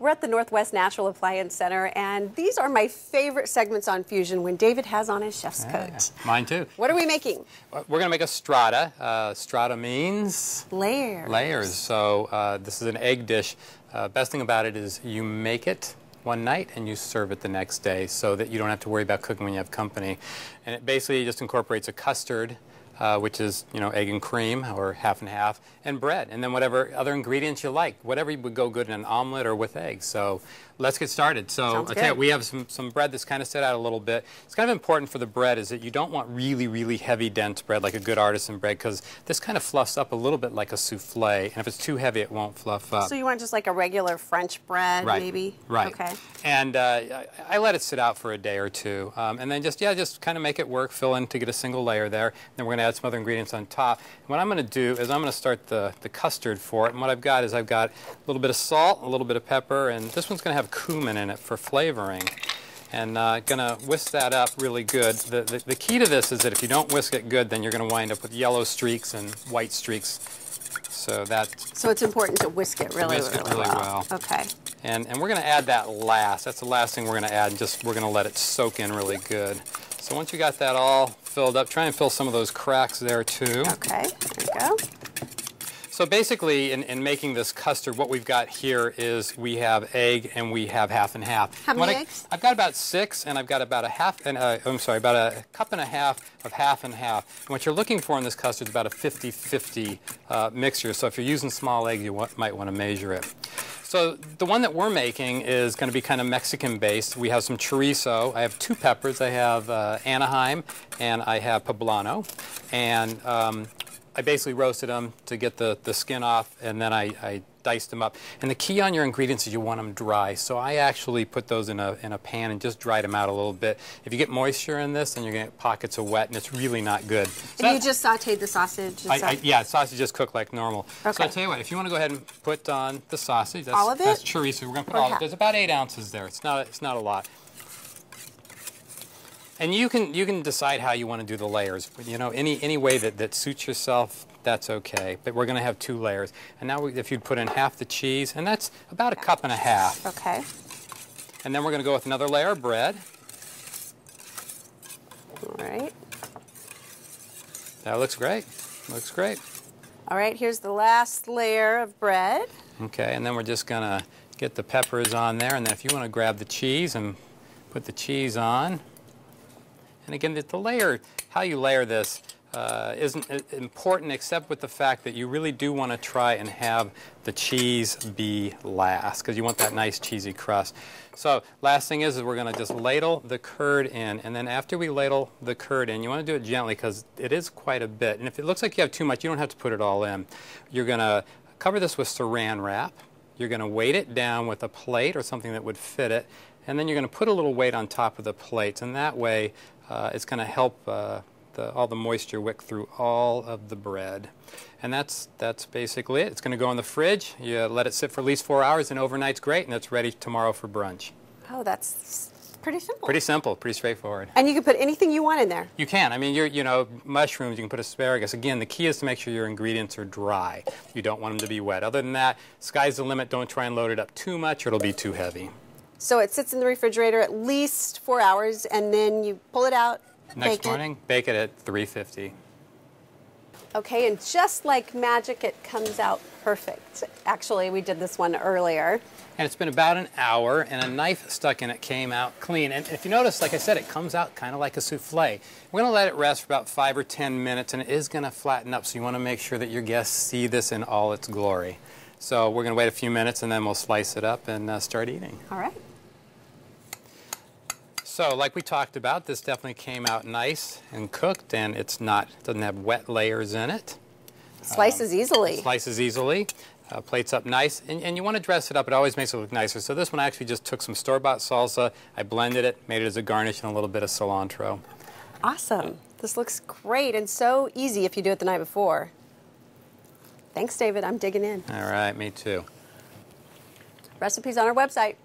We're at the Northwest Natural Appliance Center, and these are my favorite segments on Fusion when David has on his chef's coat. Mine too. What are we making? We're going to make a strata. Strata means? Layers. Layers. So this is an egg dish. Best thing about it is you make it one night and you serve it the next day so that you don't have to worry about cooking when you have company. And it basically just incorporates a custard, which is, egg and cream, or half and half, and bread, and then whatever other ingredients you like. Whatever would go good in an omelet or with eggs. So let's get started. So I'll tell you, we have some bread that's kind of set out a little bit. It's kind of important for the bread is that you don't want really, really heavy, dense bread like a good artisan bread, because this kind of fluffs up a little bit like a souffle, and if it's too heavy, it won't fluff up. So you want just like a regular French bread, maybe? Right. Okay. And I let it sit out for a day or two, and then just kind of make it work, fill in to get a single layer there. Then we're going to add some other ingredients on top. And what I'm going to do is I'm going to start the custard for it. And what I've got is I've got a little bit of salt, a little bit of pepper, and this one's going to have cumin in it for flavoring. And going to whisk that up really good. The key to this is that if you don't whisk it good, then you're going to wind up with yellow streaks and white streaks. So it's important to whisk it really well. Okay. And we're going to add that last. That's the last thing we're going to add. We're going to let it soak in really good. So once you got that all filled up, try and fill some of those cracks there too. Okay, there we go. So basically, in making this custard, what we've got here is we have egg and we have half and half. How many eggs? I've got about 6, and I've got about about a cup and a half of half and half. And what you're looking for in this custard is about a 50-50 mixture. So if you're using small egg, you might want to measure it. So the one that we're making is going to be kind of Mexican-based. We have some chorizo. I have 2 peppers. I have Anaheim and I have poblano. And I basically roasted them to get the skin off, and then I diced them up. And the key on your ingredients is you want them dry. So I actually put those in a pan and just dried them out a little bit. If you get moisture in this, then you're going to get pockets of wet, and it's really not good. So and you just sauteed the sausage? Yeah, sausage just cooked like normal. Okay. So I'll tell you what, if you want to go ahead and put on the sausage, all of it? That's chorizo. We're going to put all of it. There's about 8 ounces there. It's not a lot. And you can decide how you want to do the layers. Any way that suits yourself, that's okay. But we're going to have 2 layers. And now if you'd put in half the cheese, and that's about a cup and a half. Okay. And then we're going to go with another layer of bread. All right. That looks great. Looks great. All right, here's the last layer of bread. Okay, and then we're just going to get the peppers on there. And then if you want to grab the cheese and put the cheese on. And again, how you layer this isn't important, except with the fact that you really do want to try and have the cheese be last, because you want that nice cheesy crust. So last thing is we're going to just ladle the curd in, and then after we ladle the curd in, you want to do it gently because it is quite a bit. And if it looks like you have too much, you don't have to put it all in. You're going to cover this with saran wrap. You're going to weight it down with a plate or something that would fit it, and then you're going to put a little weight on top of the plates, and that way it's going to help all the moisture wick through all of the bread. And that's basically it. It's going to go in the fridge. You let it sit for at least 4 hours, and overnight's great, and it's ready tomorrow for brunch. Oh, that's pretty simple. Pretty simple, pretty straightforward. And you can put anything you want in there. You can. I mean, mushrooms, you can put asparagus. Again, the key is to make sure your ingredients are dry. You don't want them to be wet. Other than that, sky's the limit. Don't try and load it up too much or it'll be too heavy. So it sits in the refrigerator at least 4 hours, and then you pull it out, next morning, bake it at 350. Okay, and just like magic, it comes out perfect. Actually, we did this one earlier. And it's been about an hour, and a knife stuck in it came out clean. And if you notice, like I said, it comes out kind of like a souffle. We're going to let it rest for about 5 or 10 minutes, and it is going to flatten up, so you want to make sure that your guests see this in all its glory. So we're going to wait a fefew minutes, and then we'll slice it up and start eating. All right. So, like we talked about, this definitely came out nice and cooked, and it doesn't have wet layers in it. Slices easily. Slices easily. Plates up nice, and you want to dress it up. It always makes it look nicer. So this one I actually just took some store-bought salsa, I blended it, made it as a garnish, and a little bit of cilantro. Awesome. This looks great and so easy if you do it the night before. Thanks, David. I'm digging in. All right, me too. Recipes on our website.